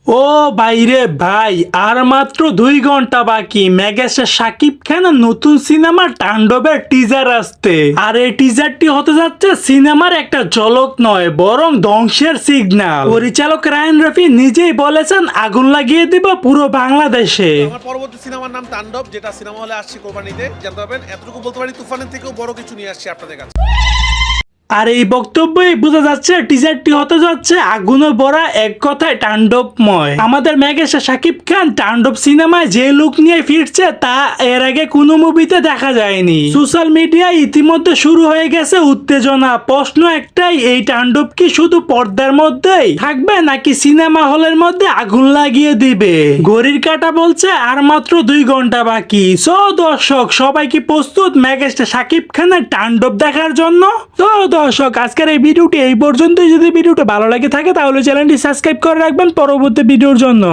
ও বাইরে ভাই, আর মাত্র 2 ঘন্টা বাকি মেগাস্টার শাকিব খানের নতুন সিনেমা তাণ্ডবের টিজার আসতে। আর এই টিজারটি হতে যাচ্ছে সিনেমার একটা ঝলক নয়, বরং ধ্বংসের সিগন্যাল। পরিচালক রায়হান রাফি নিজেই বলেছেন আগুন লাগিয়ে দিব পুরো বাংলাদেশে। আমার পরবর্তী সিনেমার নাম তাণ্ডব, যেটা সিনেমা হলে আসছে কোরবানিতে, জানতে পারবেন। এতটুকু বলতে পারি, তুফানের থেকেও বড় কিছু নিয়ে আসছি আপনাদের কাছে। আর এই বক্তব্যই বোঝা যাচ্ছে টিজারটি হতে যাচ্ছে আগুনে ভরা, এক কথায় তাণ্ডবময়। আমাদের মেগাস্টার শাকিব খান তাণ্ডব সিনেমায় যে লুক নিয়ে ফিরছে তা এর আগে কোনো মুভিতে দেখা যায়নি। সোশ্যাল মিডিয়ায় ইতিমধ্যে শুরু হয়ে গেছে উত্তেজনা। প্রশ্ন একটাই, এই তাণ্ডব কি শুধু পর্দার মধ্যেই থাকবে নাকি সিনেমা হলের মধ্যে আগুন লাগিয়ে দিবে? ঘড়ির কাঁটা বলছে আর মাত্র 2 ঘন্টা বাকি। সো দর্শক, সবাই কি প্রস্তুত মেগাস্টার শাকিব খানের তাণ্ডব দেখার জন্য? তো দর্শক, আজকের এই ভিডিওটি এই পর্যন্তই। যদি ভিডিওটি ভালো লাগে থাকে তাহলে চ্যানেলটি সাবস্ক্রাইব করে রাখবেন পরবর্তী ভিডিওর জন্য।